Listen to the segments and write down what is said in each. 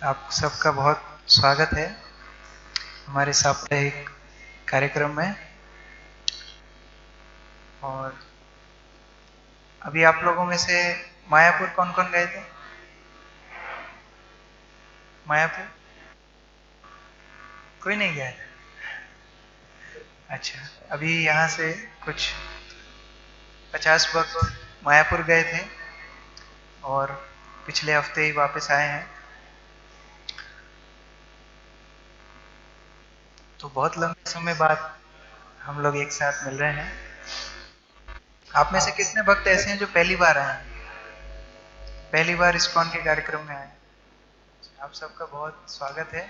आप सबका बहुत स्वागत है हमारे साप्ताहिक कार्यक्रम में। और अभी आप लोगों में से मायापुर कौन कौन गए थे? मायापुर कोई नहीं गया था? अच्छा, अभी यहाँ से कुछ 50 भक्त मायापुर गए थे और पिछले हफ्ते ही वापस आए हैं। तो बहुत लंबे समय बाद हम लोग एक साथ मिल रहे हैं। आप में से कितने भक्त ऐसे हैं जो पहली बार आए हैं, पहली बार इस्कॉन के कार्यक्रम में आए हैं? आप सबका बहुत स्वागत है।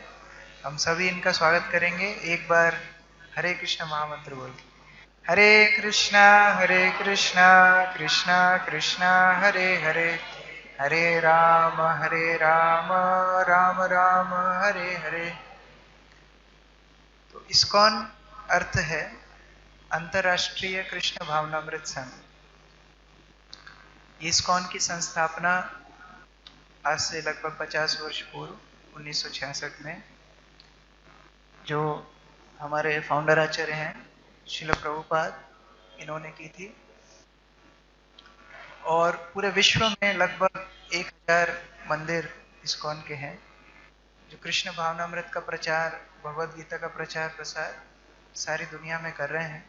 हम सभी इनका स्वागत करेंगे एक बार हरे कृष्ण महामंत्र बोल के। हरे कृष्णा कृष्णा कृष्णा हरे हरे, हरे राम राम राम हरे हरे। तो इस्कॉन अर्थ है अंतर्राष्ट्रीय कृष्ण भावनामृत संघ। इस्कॉन की संस्थापना आज से लगभग 50 वर्ष पूर्व 1966 में जो हमारे फाउंडर आचार्य हैं श्रील प्रभुपाद, इन्होंने की थी। और पूरे विश्व में लगभग 1000 मंदिर इस्कॉन के हैं जो कृष्ण भावनामृत का प्रचार, भगवद गीता का प्रचार प्रसार सारी दुनिया में कर रहे हैं।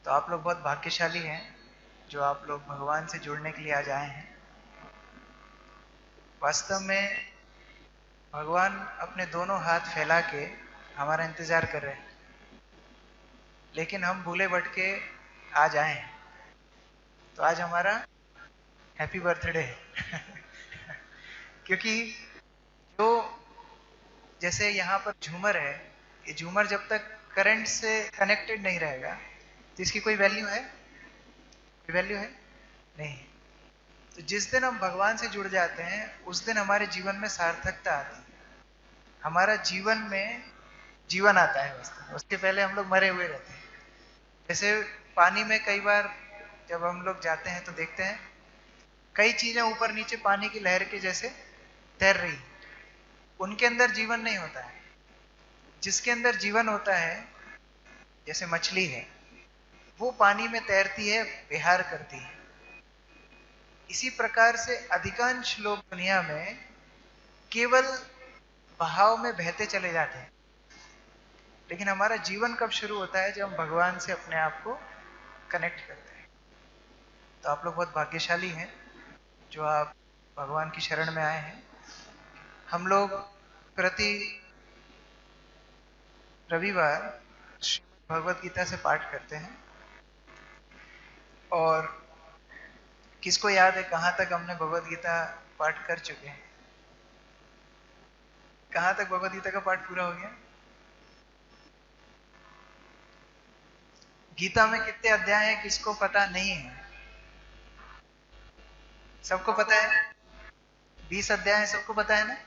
तो आप लोग बहुत भाग्यशाली हैं जो आप लोग भगवान से जुड़ने के लिए आज आए हैं। वास्तव में भगवान अपने दोनों हाथ फैला के हमारा इंतजार कर रहे हैं, लेकिन हम भूले भटके आज आए हैं। तो आज हमारा हैप्पी बर्थडे है क्योंकि जो जैसे यहाँ पर झूमर है, ये झूमर जब तक करंट से कनेक्टेड नहीं रहेगा तो इसकी कोई वैल्यू है? कोई वैल्यू है नहीं। तो जिस दिन हम भगवान से जुड़ जाते हैं उस दिन हमारे जीवन में सार्थकता आती है, हमारा जीवन में जीवन आता है। उसके पहले हम लोग मरे हुए रहते हैं। जैसे पानी में कई बार जब हम लोग जाते हैं तो देखते हैं कई चीजें ऊपर नीचे पानी की लहर के जैसे तैर रही, उनके अंदर जीवन नहीं होता है। जिसके अंदर जीवन होता है, जैसे मछली है, वो पानी में तैरती है, विहार करती है। इसी प्रकार से अधिकांश लोग दुनिया में केवल बहाव में बहते चले जाते हैं। लेकिन हमारा जीवन कब शुरू होता है? जब हम भगवान से अपने आप को कनेक्ट करते हैं। तो आप लोग बहुत भाग्यशाली हैं जो आप भगवान की शरण में आए हैं। हम लोग प्रति रविवार श्रीमद् भगवद गीता से पाठ करते हैं। और किसको याद है कहाँ तक हमने भगवद गीता पाठ कर चुके हैं? कहाँ तक भगवद गीता का पाठ पूरा हो गया? गीता में कितने अध्याय हैं किसको पता नहीं है? सबको पता है? 20 अध्याय है, सबको पता है ना?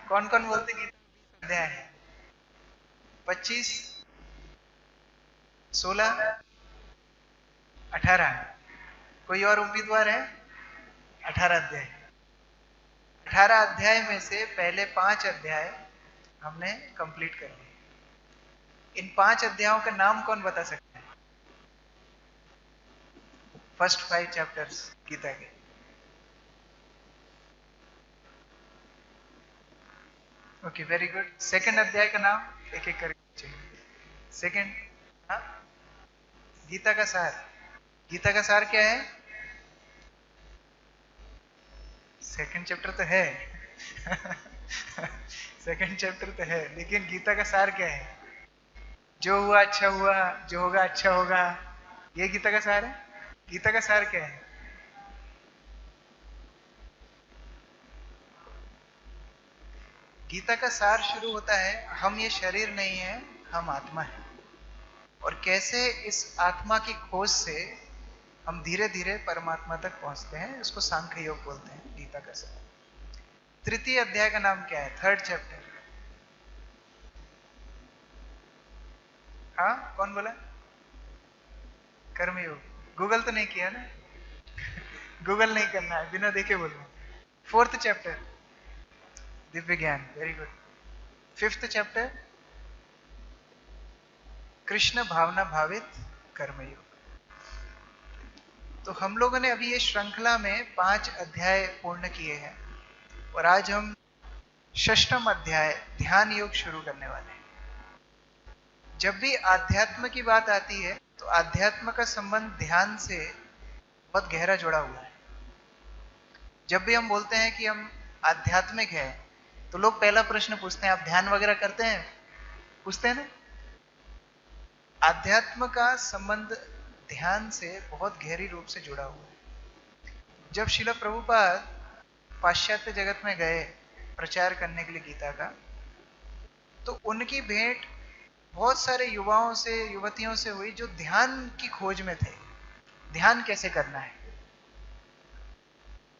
कौन कौन बोलते गीता में 20 अध्याय है? 25, 16, 18? कोई और उम्मीदवार है? 18 अध्याय। 18 अध्याय में से पहले 5 अध्याय हमने कंप्लीट कर लिए। इन 5 अध्यायों का नाम कौन बता सकता है? फर्स्ट 5 चैप्टर्स गीता के। Okay, very good. सेकंड अध्याय का नाम एक एक करके। सेकंड, हाँ, गीता का सार। गीता का सार क्या है? सेकंड चैप्टर तो है सेकंड चैप्टर तो है, लेकिन गीता का सार क्या है? जो हुआ अच्छा हुआ, जो होगा अच्छा होगा, ये गीता का सार है। गीता का सार क्या है? गीता का सार शुरू होता है, हम ये शरीर नहीं है, हम आत्मा है। और कैसे इस आत्मा की खोज से हम धीरे धीरे परमात्मा तक पहुंचते हैं, उसको सांख्य योग बोलते हैं। गीता का सार। तृतीय अध्याय का नाम क्या है? Third chapter. हाँ, कौन बोला? कर्मयोग। गूगल तो नहीं किया ना? गूगल नहीं करना है, बिना देखे बोलना। फोर्थ चैप्टर दिव्य ज्ञान, very good. Fifth chapter Krishna भावना भावित कर्मयोग। तो हम लोगों ने अभी ये श्रृंखला में 5 अध्याय पूर्ण किए हैं और आज हम षष्ठम अध्याय ध्यान योग शुरू करने वाले हैं। जब भी आध्यात्म की बात आती है तो आध्यात्म का संबंध ध्यान से बहुत गहरा जुड़ा हुआ है। जब भी हम बोलते हैं कि हम आध्यात्मिक हैं तो लोग पहला प्रश्न पूछते हैं, आप ध्यान वगैरह करते हैं? पूछते हैं ना। आध्यात्म का संबंध ध्यान से बहुत गहरी रूप से जुड़ा हुआ है। जब श्रील प्रभुपाद पाश्चात्य जगत में गए प्रचार करने के लिए गीता का, तो उनकी भेंट बहुत सारे युवाओं से, युवतियों से हुई जो ध्यान की खोज में थे। ध्यान कैसे करना है,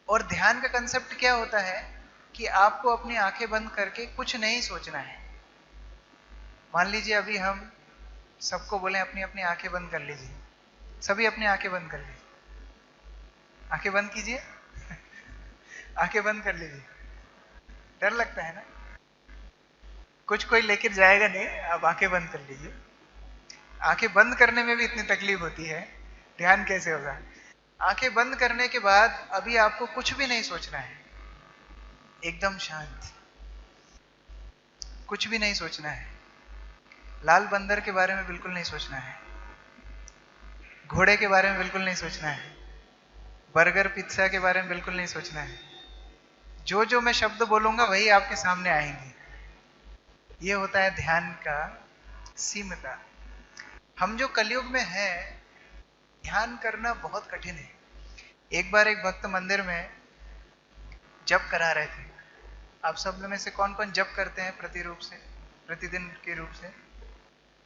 और ध्यान का कंसेप्ट क्या होता है कि आपको अपनी आंखें बंद करके कुछ नहीं सोचना है। मान लीजिए अभी हम सबको बोले अपनी अपनी आंखें बंद कर लीजिए, सभी अपनी आंखें बंद कर लीजिए। आंखें बंद कीजिए आंखें बंद कर लीजिए। डर लगता है ना, कुछ कोई लेकर जाएगा नहीं, आप आंखें बंद कर लीजिए। आंखें बंद करने में भी इतनी तकलीफ होती है, ध्यान कैसे होगा। आंखें बंद करने के बाद अभी आपको कुछ भी नहीं सोचना है, एकदम शांत, कुछ भी नहीं सोचना है। लाल बंदर के बारे में बिल्कुल नहीं सोचना है, घोड़े के बारे में बिल्कुल नहीं सोचना है, बर्गर पिज्जा के बारे में बिल्कुल नहीं सोचना है। जो जो मैं शब्द बोलूंगा वही आपके सामने आएंगे। ये होता है ध्यान का सीमता। हम जो कलयुग में हैं, ध्यान करना बहुत कठिन है। एक बार एक भक्त मंदिर में जप करा रहे थे। आप सब में से कौन कौन जप करते हैं प्रतिदिन के रूप से?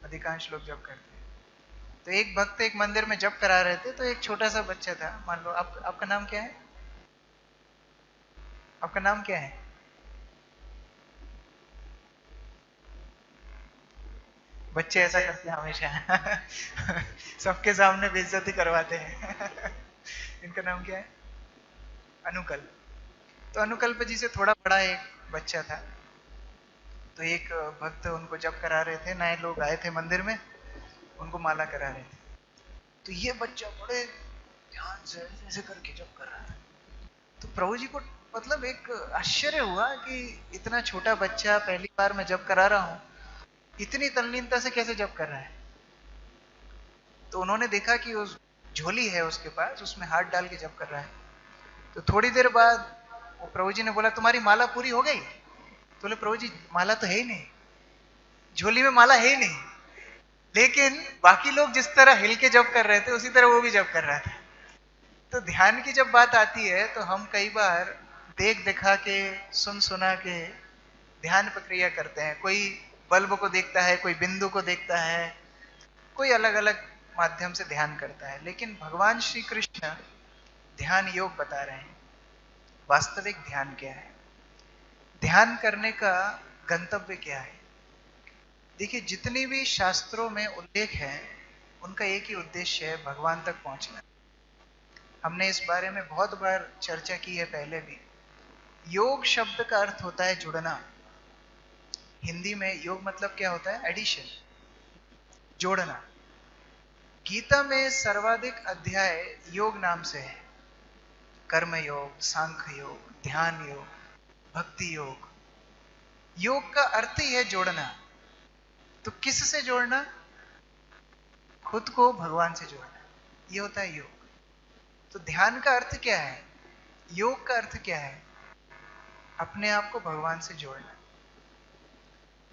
अधिकांश लोग जप करते हैं। तो एक भक्त एक मंदिर में जप करा रहे थे, तो एक छोटा सा बच्चा था। मान लो आपका नाम क्या है? आपका नाम क्या है? बच्चे ऐसा करते हैं हमेशा सबके सामने बेइज्जती करवाते हैं इनका नाम क्या है? अनुकल्प। तो अनुकल्प जी से थोड़ा बड़ा एक बच्चा था। तो एक भक्त उनको जप करा रहे थे, नए लोग आए थे मंदिर में, उनको माला करा रहे थे। तो ये बच्चा बड़े ध्यान से ऐसे करके जप कर रहा था। तो प्रभु जी को मतलब एक आश्चर्य हुआ कि इतना छोटा बच्चा पहली बार मैं जप करा रहा हूं, इतनी तल्लीनता से कैसे जप कर रहा है। तो उन्होंने देखा कि उस झोली है उसके पास, उसमें हाथ डाल के जप कर रहा है। तो थोड़ी देर बाद वो प्रभु जी ने बोला, तुम्हारी माला पूरी हो गई? तो बोले, प्रभु जी माला तो है ही नहीं, झोली में माला है ही नहीं। लेकिन बाकी लोग जिस तरह हिल के जप कर रहे थे उसी तरह वो भी जप कर रहा था। तो ध्यान की जब बात आती है तो हम कई बार देख दिखा के, सुन सुना के ध्यान प्रक्रिया करते हैं। कोई बल्ब को देखता है, कोई बिंदु को देखता है, कोई अलग अलग माध्यम से ध्यान करता है। लेकिन भगवान श्री कृष्ण ध्यान योग बता रहे हैं। वास्तविक ध्यान क्या है, ध्यान करने का गंतव्य क्या है। देखिए, जितनी भी शास्त्रों में उल्लेख है उनका एक ही उद्देश्य है, भगवान तक पहुंचना। हमने इस बारे में बहुत बार चर्चा की है पहले भी। योग शब्द का अर्थ होता है जुड़ना। हिंदी में योग मतलब क्या होता है? एडिशन, जोड़ना। गीता में सर्वाधिक अध्याय योग नाम से है। कर्म योग, सांख्य योग, ध्यान योग, भक्ति योग। योग का अर्थ ही है जोड़ना। तो किस से जोड़ना? खुद को भगवान से जोड़ना, ये होता है योग। तो ध्यान का अर्थ क्या है, योग का अर्थ क्या है? अपने आप को भगवान से जोड़ना।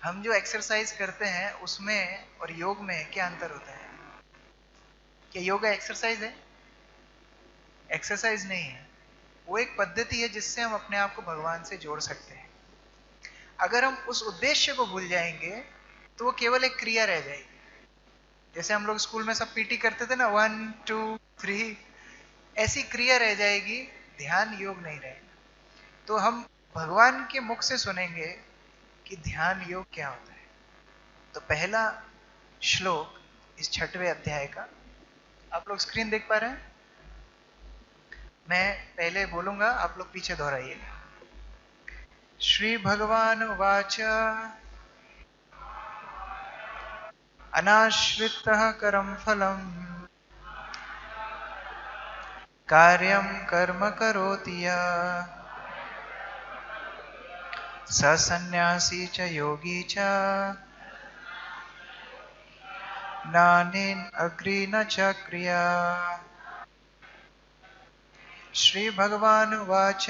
हम जो एक्सरसाइज करते हैं उसमें और योग में क्या अंतर होता है? क्या योगा एक्सरसाइज है? एक्सरसाइज नहीं है, वो एक पद्धति है जिससे हम अपने आप को भगवान से जोड़ सकते हैं। अगर हम उस उद्देश्य को भूल जाएंगे तो वो केवल एक क्रिया रह जाएगी। जैसे हम लोग स्कूल में सब पीटी करते थे ना, 1 2 3, ऐसी क्रिया रह जाएगी, ध्यान योग नहीं रहेगा। तो हम भगवान के मुख से सुनेंगे कि ध्यान योग क्या होता है। तो पहला श्लोक इस 6वें अध्याय का, आप लोग स्क्रीन देख पा रहे हैं? मैं पहले बोलूंगा, आप लोग पीछे दोहराइएगा। श्री भगवान वाच अनाश्रितः करम फलम कार्यम कर्म करोति यः स सन्यासी च योगी च नानेन अग्रि न च क्रिया। श्री भगवान वाच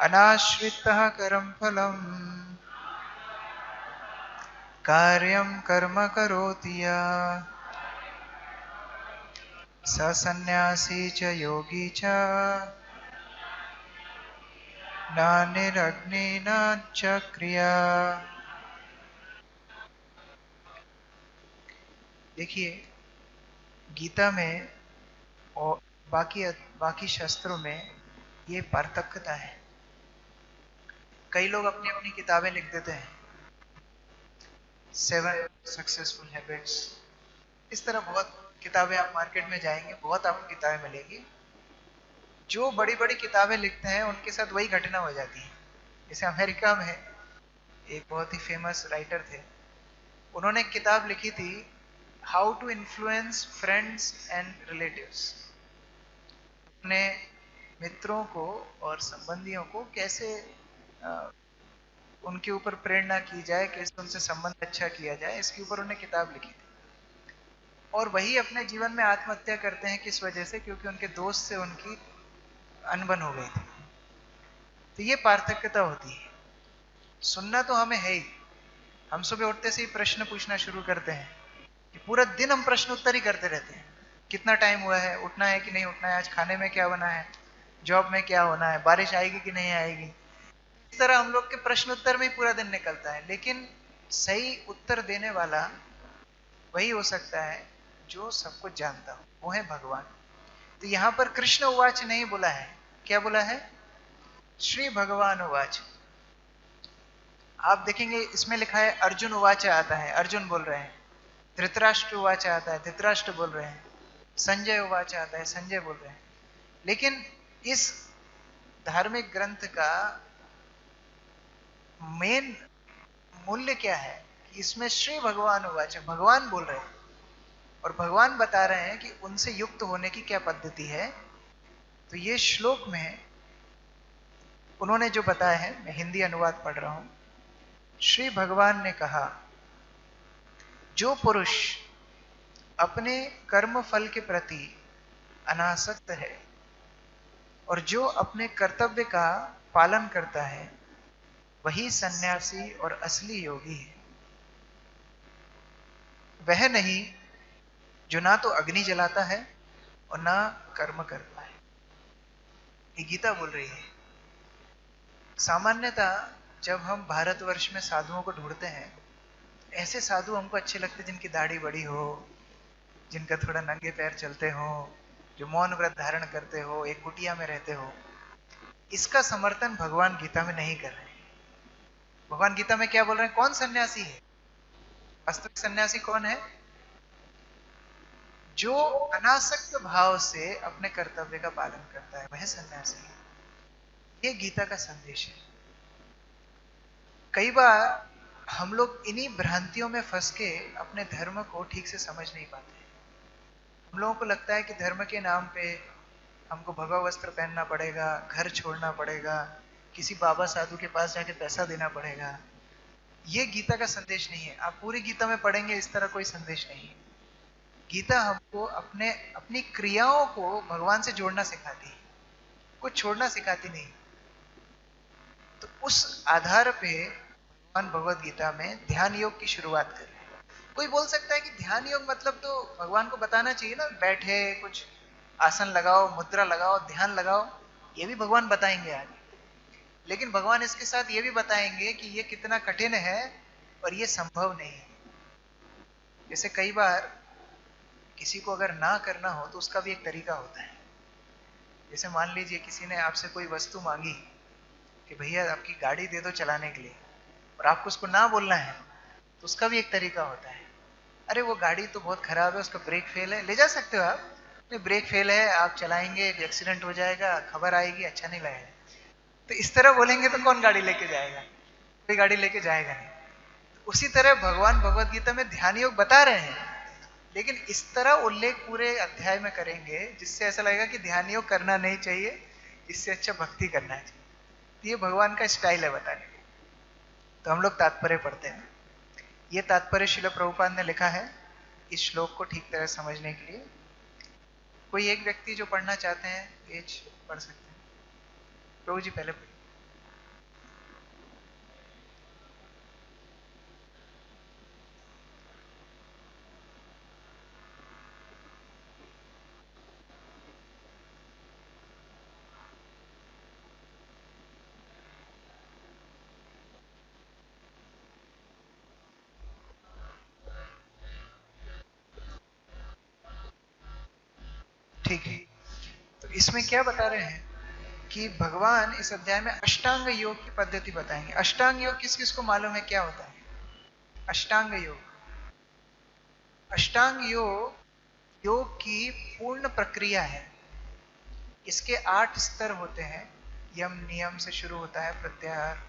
अनाश्रितः करम फलम कार्यम कर्म करोति यः स सन्यासी च योगी च नानिरग्नि न च क्रिया। देखिए, गीता में और बाकी शास्त्रों में ये पार्थक्यता है। कई लोग अपनी अपनी किताबें लिख देते हैं, 7 सक्सेसफुल हैबिट्स, इस तरह बहुत किताबें, आप मार्केट में जाएंगे बहुत आपको किताबें मिलेगी। जो बड़ी बड़ी किताबें लिखते हैं उनके साथ वही घटना हो जाती है। जैसे अमेरिका में एक बहुत ही फेमस राइटर थे, उन्होंने एक किताब लिखी थी, how to influence friends and relatives. अपने मित्रों को और संबंधियों को कैसे उनके ऊपर प्रेरणा की जाए, कैसे उनसे संबंध अच्छा किया जाए, इसके ऊपर उन्होंने किताब लिखी थी। और वही अपने जीवन में आत्महत्या करते हैं, किस वजह से? क्योंकि उनके दोस्त से उनकी अनबन हो गई थी। तो ये पार्थक्यता होती है। सुनना तो हमें है ही, हम सुबह उठते से ही प्रश्न पूछना शुरू करते हैं कि पूरा दिन हम प्रश्न उत्तर ही करते रहते हैं। कितना टाइम हुआ है, उठना है कि नहीं उठना है, आज खाने में क्या बना है, जॉब में क्या होना है, बारिश आएगी कि नहीं आएगी। इस तरह हम लोग के प्रश्न उत्तर में ही पूरा दिन निकलता है। लेकिन सही उत्तर देने वाला वही हो सकता है जो सब कुछ जानता हो, वो है भगवान। तो यहां पर कृष्ण उवाच नहीं बोला है, क्या बोला है? श्री भगवान उवाच। आप देखेंगे इसमें लिखा है अर्जुन उवाच आता है, अर्जुन बोल रहे हैं। धृतराष्ट्र उवाच आता है, धृतराष्ट्र बोल रहे हैं। संजय उवाच आता है, संजय बोल रहे हैं। लेकिन इस धार्मिक ग्रंथ का मेन मूल्य क्या है? इसमें श्री भगवान उवाच, भगवान बोल रहे हैं और भगवान बता रहे हैं कि उनसे युक्त होने की क्या पद्धति है। तो ये श्लोक में उन्होंने जो बताया है, मैं हिंदी अनुवाद पढ़ रहा हूं। श्री भगवान ने कहा, जो पुरुष अपने कर्म फल के प्रति अनासक्त है और जो अपने कर्तव्य का पालन करता है, वही सन्यासी और असली योगी है। वह नहीं जो ना तो अग्नि जलाता है और ना कर्म करता है। ये गीता बोल रही है। सामान्यतः जब हम भारतवर्ष में साधुओं को ढूंढते हैं, ऐसे साधु हमको अच्छे लगते जिनकी दाढ़ी बड़ी हो, जिनका थोड़ा नंगे पैर चलते हो, जो मौन व्रत धारण करते हो, एक कुटिया में रहते हो। इसका समर्थन भगवान गीता में नहीं कर रहे हैं। भगवान गीता में क्या बोल रहे हैं? कौन सन्यासी है? वास्तविक सन्यासी कौन है? जो अनासक्त भाव से अपने कर्तव्य का पालन करता है, वह सन्यासी है। ये गीता का संदेश है। कई बार हम लोग इन्हीं भ्रांतियों में फंस के अपने धर्म को ठीक से समझ नहीं पाते। हम लोगों को लगता है कि धर्म के नाम पे हमको भगवा वस्त्र पहनना पड़ेगा, घर छोड़ना पड़ेगा, किसी बाबा साधु के पास जाके पैसा देना पड़ेगा। ये गीता का संदेश नहीं है। आप पूरी गीता में पढ़ेंगे, इस तरह कोई संदेश नहीं है। गीता हमको अपनी क्रियाओं को भगवान से जोड़ना सिखाती है, कुछ छोड़ना सिखाती नहीं। तो उस आधार पे भगवान भगवत गीता में ध्यान योग की शुरुआत कर रहे हैं। कोई बोल सकता है कि ध्यान योग मतलब तो भगवान को बताना चाहिए ना, बैठे कुछ आसन लगाओ, मुद्रा लगाओ, ध्यान लगाओ। ये भी भगवान बताएंगे आज। लेकिन भगवान इसके साथ ये भी बताएंगे कि ये कितना कठिन है और ये संभव नहीं है। जैसे कई बार किसी को अगर ना करना हो तो उसका भी एक तरीका होता है। जैसे मान लीजिए किसी ने आपसे कोई वस्तु मांगी कि भैया आपकी गाड़ी दे दो चलाने के लिए, और आपको उसको ना बोलना है, तो उसका भी एक तरीका होता है। अरे वो गाड़ी तो बहुत खराब है, उसका ब्रेक फेल है, ले जा सकते हो आप, नहीं, ब्रेक फेल है, आप चलाएंगे, एक्सीडेंट हो जाएगा, खबर आएगी, अच्छा नहीं लगेगा। तो इस तरह बोलेंगे तो कौन गाड़ी लेके जाएगा? कोई गाड़ी लेके जाएगा नहीं। तो उसी तरह भगवान भगवत गीता में ध्यान योग बता रहे हैं, लेकिन इस तरह उल्लेख पूरे अध्याय में करेंगे जिससे ऐसा लगेगा कि ध्यान योग करना नहीं चाहिए, इससे अच्छा भक्ति करना चाहिए। तो ये भगवान का स्टाइल है बताने का। तो हम लोग तात्पर्य पढ़ते हैं। ये तात्पर्य श्रील प्रभुपाद ने लिखा है इस श्लोक को ठीक तरह समझने के लिए। कोई एक व्यक्ति जो पढ़ना चाहते हैं पेज पढ़ सकते हैं। प्रभु जी पहले पढ़िए। ठीक है, तो इसमें क्या बता रहे हैं कि भगवान इस अध्याय में अष्टांग योग की पद्धति बताएंगे। अष्टांग योग किस किस को मालूम है क्या होता है? अष्टांग योग, अष्टांग योग योग की पूर्ण प्रक्रिया है। इसके 8 स्तर होते हैं। यम नियम से शुरू होता है, प्रत्याहार,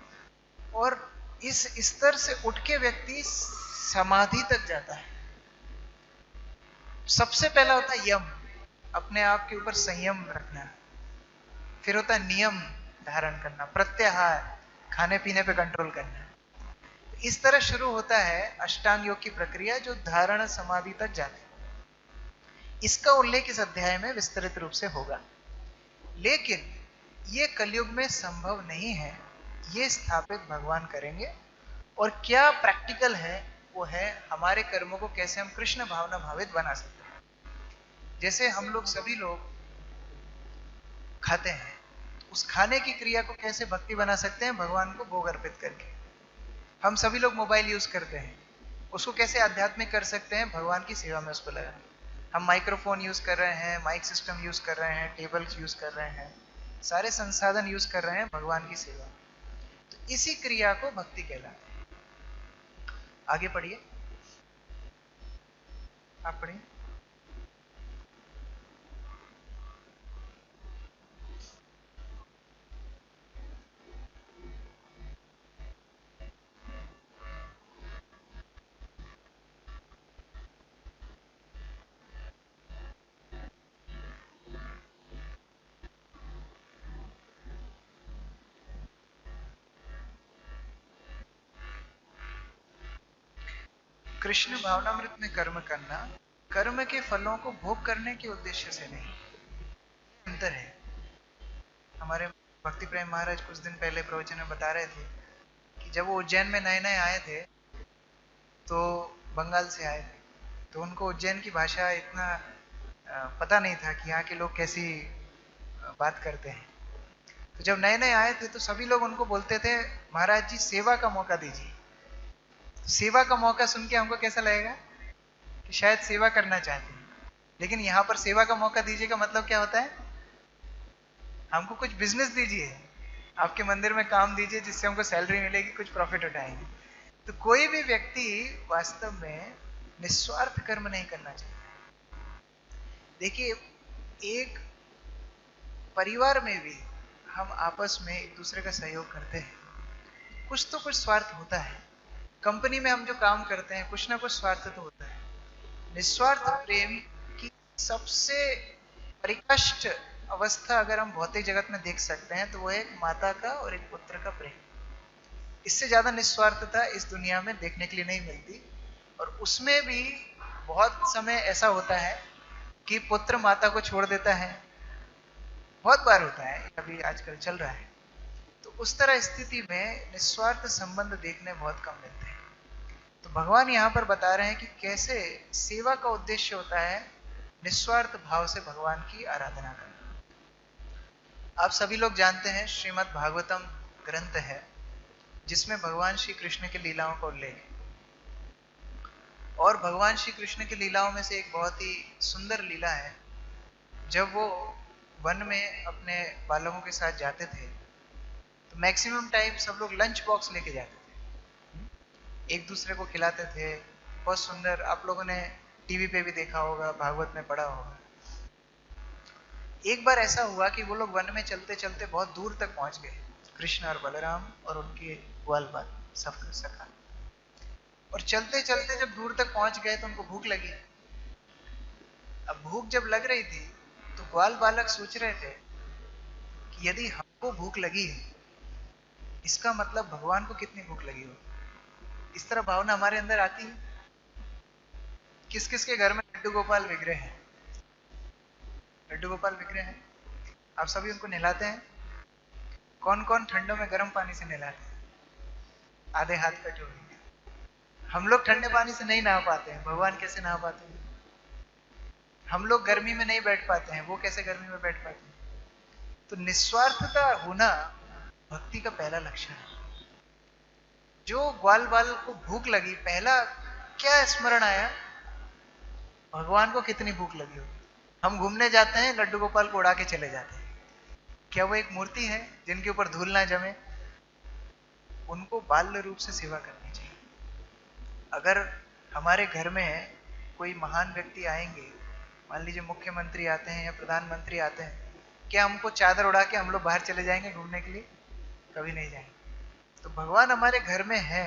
और इस स्तर से उठ के व्यक्ति समाधि तक जाता है। सबसे पहला होता है यम, अपने आप के ऊपर संयम रखना। फिर होता है नियम धारण करना, प्रत्याहार, खाने पीने पे कंट्रोल करना। इस तरह शुरू होता है अष्टांग योग की प्रक्रिया जो धारण समाधि तक जाती है। इसका उल्लेख इस अध्याय में विस्तृत रूप से होगा, लेकिन ये कलयुग में संभव नहीं है। ये स्थापित भगवान करेंगे। और क्या प्रैक्टिकल है वो है हमारे कर्मों को कैसे हम कृष्ण भावना भावित बना सकते हैं। जैसे हम लोग सभी लोग खाते हैं, उस खाने की क्रिया को कैसे भक्ति बना सकते हैं? भगवान को भोग अर्पित करके। हम सभी लोग मोबाइल यूज करते हैं, उसको कैसे आध्यात्मिक कर सकते हैं? भगवान की सेवा में उसको लगा। हम माइक्रोफोन यूज कर रहे हैं, माइक सिस्टम यूज कर रहे हैं, टेबल यूज कर रहे हैं, सारे संसाधन यूज कर रहे हैं भगवान की सेवा। तो इसी क्रिया को भक्ति कहलाता है। आगे पढ़िए, आप पढ़िए। कृष्ण भावनामृत में कर्म करना, कर्म के फलों को भोग करने के उद्देश्य से नहीं। अंतर है। हमारे भक्ति प्रेम महाराज कुछ दिन पहले प्रवचन में बता रहे थे कि जब वो उज्जैन में नए नए आए थे तो बंगाल से आए थे, तो उनको उज्जैन की भाषा इतना पता नहीं था कि यहाँ के लोग कैसी बात करते हैं। तो जब नए नए आए थे तो सभी लोग उनको बोलते थे महाराज जी सेवा का मौका दीजिए। तो सेवा का मौका सुन के हमको कैसा लगेगा कि शायद सेवा करना चाहते हैं, लेकिन यहाँ पर सेवा का मौका दीजिए का मतलब क्या होता है? हमको कुछ बिजनेस दीजिए, आपके मंदिर में काम दीजिए जिससे हमको सैलरी मिलेगी, कुछ प्रॉफिट उठाएंगे। तो कोई भी व्यक्ति वास्तव में निस्वार्थ कर्म नहीं करना चाहता। देखिए, एक परिवार में भी हम आपस में एक दूसरे का सहयोग करते हैं, कुछ तो कुछ स्वार्थ होता है। कंपनी में हम जो काम करते हैं कुछ ना कुछ स्वार्थ तो होता है। निस्वार्थ प्रेम की सबसे परिकष्ट अवस्था अगर हम भौतिक जगत में देख सकते हैं तो वो है एक माता का और एक पुत्र का प्रेम। इससे ज्यादा निस्वार्थता इस दुनिया में देखने के लिए नहीं मिलती। और उसमें भी बहुत समय ऐसा होता है कि पुत्र माता को छोड़ देता है, बहुत बार होता है, अभी आजकल चल रहा है। तो उस तरह स्थिति में निस्वार्थ संबंध देखने बहुत कम मिलते हैं। तो भगवान यहाँ पर बता रहे हैं कि कैसे सेवा का उद्देश्य होता है निस्वार्थ भाव से भगवान की आराधना करना। आप सभी लोग जानते हैं श्रीमद् भागवतम ग्रंथ है जिसमें भगवान श्री कृष्ण के लीलाओं का उल्लेख है। और भगवान श्री कृष्ण की लीलाओं में से एक बहुत ही सुंदर लीला है, जब वो वन में अपने बालकों के साथ जाते थे तो मैक्सिमम टाइम सब लोग लंच बॉक्स लेके जाते थे, एक दूसरे को खिलाते थे। बहुत सुंदर, आप लोगों ने टीवी पे भी देखा होगा, भागवत में पढ़ा होगा। एक बार ऐसा हुआ कि वो लोग वन में चलते चलते बहुत दूर तक पहुंच गए, कृष्ण और बलराम और उनके ग्वाल बाल सब सखा। और चलते चलते जब दूर तक पहुंच गए तो उनको भूख लगी। अब भूख जब लग रही थी तो ग्वाल बालक सोच रहे थे कि यदि हमको भूख लगी है, इसका मतलब भगवान को कितनी भूख लगी होगी। इस तरह भावना हमारे अंदर आती है। किस किस के घर में लड्डू गोपाल विग्रह है? लड्डू गोपाल विग्रह है, आप सभी उनको नहलाते हैं। कौन कौन ठंडों में गर्म पानी से नहलाते हैं? आधे हाथ कटे हुए। हम लोग ठंडे पानी से नहीं नहा पाते हैं, भगवान कैसे नहा पाते हैं? हम लोग गर्मी में नहीं बैठ पाते हैं, वो कैसे गर्मी में बैठ पाते हैं? तो निस्वार्थता होना भक्ति का पहला लक्षण है। जो ग्वाल बाल को भूख लगी, पहला क्या स्मरण आया? भगवान को कितनी भूख लगी होगी। हम घूमने जाते हैं, लड्डू गोपाल को उड़ा के चले जाते हैं। क्या वो एक मूर्ति है जिनके ऊपर धूल ना जमे? उनको बाल्य रूप से सेवा करनी चाहिए। अगर हमारे घर में कोई महान व्यक्ति आएंगे, मान लीजिए मुख्यमंत्री आते हैं या प्रधानमंत्री आते हैं, क्या हमको चादर उड़ा के हम लोग बाहर चले जाएंगे घूमने के लिए? कभी नहीं जाएंगे। तो भगवान हमारे घर में है,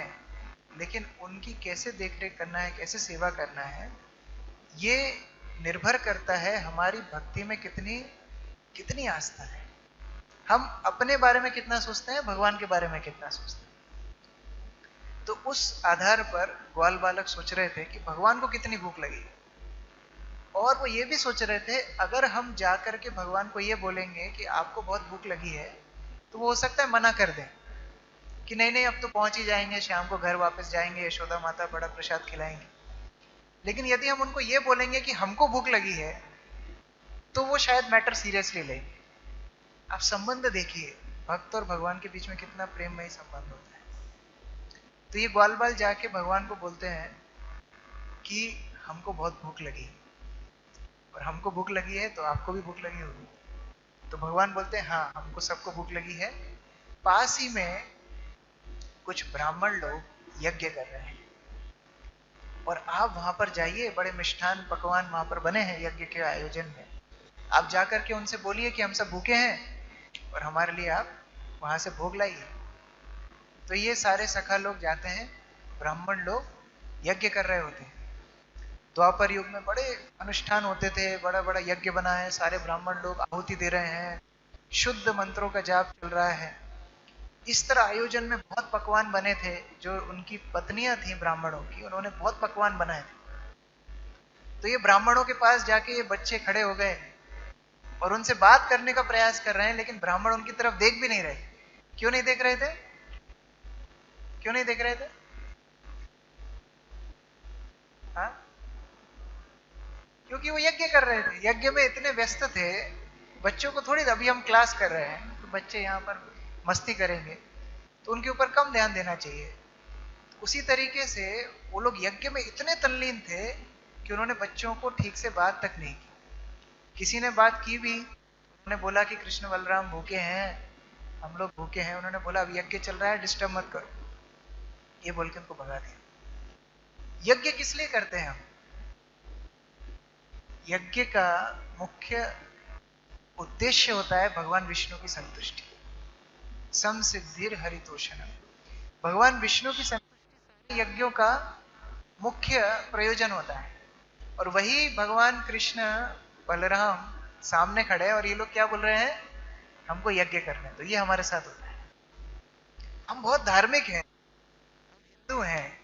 लेकिन उनकी कैसे देखरेख करना है, कैसे सेवा करना है, ये निर्भर करता है हमारी भक्ति में कितनी कितनी आस्था है। हम अपने बारे में कितना सोचते हैं, भगवान के बारे में कितना सोचते हैं। तो उस आधार पर ग्वाल बालक सोच रहे थे कि भगवान को कितनी भूख लगी। और वो ये भी सोच रहे थे अगर हम जाकर के भगवान को ये बोलेंगे कि आपको बहुत भूख लगी है, तो वो हो सकता है मना कर दें कि नहीं नहीं अब तो पहुंच ही जाएंगे, शाम को घर वापस जाएंगे, यशोदा माता बड़ा प्रसाद खिलाएंगे। लेकिन यदि हम उनको ये बोलेंगे कि हमको भूख लगी है, तो वो शायद मैटर सीरियसली लेंगे। आप संबंध देखिए, भक्त और भगवान के बीच में कितना प्रेममय संबंध होता है। तो ये ग्वाल बाल जाके भगवान को बोलते हैं कि हमको बहुत भूख लगी, और हमको भूख लगी है तो आपको भी भूख लगी होगी। तो भगवान बोलते हैं हाँ, हमको सबको भूख लगी है। पास ही में कुछ ब्राह्मण लोग यज्ञ कर रहे हैं, और आप वहां पर जाइए, बड़े मिष्ठान पकवान वहां पर बने हैं यज्ञ के आयोजन में। आप जाकर के उनसे बोलिए कि हम सब भूखे हैं और हमारे लिए आप वहां से भोग लाइए। तो ये सारे सखा लोग जाते हैं, ब्राह्मण लोग यज्ञ कर रहे होते हैं। द्वापर युग में बड़े अनुष्ठान होते थे, बड़ा बड़ा यज्ञ बना है, सारे ब्राह्मण लोग आहुति दे रहे हैं, शुद्ध मंत्रों का जाप चल रहा है। इस तरह आयोजन में बहुत पकवान बने थे। जो उनकी पत्नियां थी ब्राह्मणों की, उन्होंने बहुत पकवान बनाए थे। तो ये ब्राह्मणों के पास जाके ये बच्चे खड़े हो गए और उनसे बात करने का प्रयास कर रहे हैं, लेकिन ब्राह्मण उनकी तरफ देख भी नहीं रहे। क्यों नहीं देख रहे थे? क्यों नहीं देख रहे थे? हाँ, क्योंकि वो यज्ञ कर रहे थे, यज्ञ में इतने व्यस्त थे। बच्चों को थोड़ी, अभी हम क्लास कर रहे हैं तो बच्चे यहाँ पर मस्ती करेंगे, तो उनके ऊपर कम ध्यान देना चाहिए। उसी तरीके से वो लोग यज्ञ में इतने तल्लीन थे कि उन्होंने बच्चों को ठीक से बात तक नहीं की। किसी ने बात की भी, उन्होंने बोला कि कृष्ण बलराम भूखे हैं, हम लोग भूखे हैं। उन्होंने बोला अब यज्ञ चल रहा है, डिस्टर्ब मत करो, ये बोल के उनको भगा दिया। यज्ञ किस लिए करते हैं हम? यज्ञ का मुख्य उद्देश्य होता है भगवान विष्णु की संतुष्टि, सम सिद्धिर हरितोषण। भगवान विष्णु की संतुष्टि यज्ञों का मुख्य प्रयोजन होता है। और वही भगवान कृष्ण बलराम सामने खड़े हैं और ये लोग क्या बोल रहे हैं? हमको यज्ञ करने दो। ये हमारे साथ होता है। हम बहुत धार्मिक हैं, हिंदू हैं,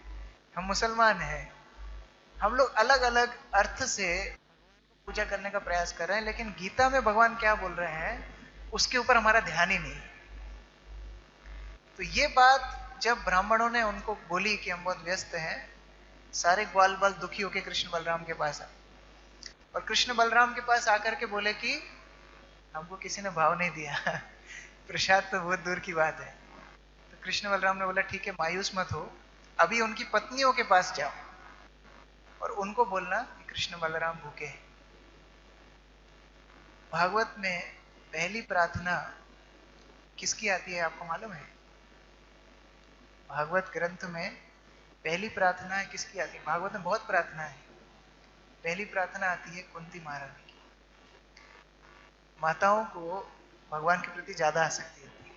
हम मुसलमान हैं, हम लोग अलग अलग अर्थ से पूजा करने का प्रयास कर रहे हैं, लेकिन गीता में भगवान क्या बोल रहे हैं उसके ऊपर हमारा ध्यान ही नहीं। तो ये बात जब ब्राह्मणों ने उनको बोली कि हम बहुत व्यस्त हैं, सारे ग्वाल बाल दुखी होकर कृष्ण बलराम के पास आए, और कृष्ण बलराम के पास आकर के बोले कि हमको किसी ने भाव नहीं दिया प्रसाद तो बहुत दूर की बात है। तो कृष्ण बलराम ने बोला ठीक है, मायूस मत हो, अभी उनकी पत्नियों के पास जाओ और उनको बोलना कि कृष्ण बलराम भूखे हैं। भागवत में पहली प्रार्थना किसकी आती है आपको मालूम है? भागवत ग्रंथ में पहली प्रार्थना किसकी आती है? भागवत में बहुत प्रार्थना है, पहली प्रार्थना आती है कुंती महारानी की। माताओं को भगवान के प्रति ज्यादा आसक्ति होती है।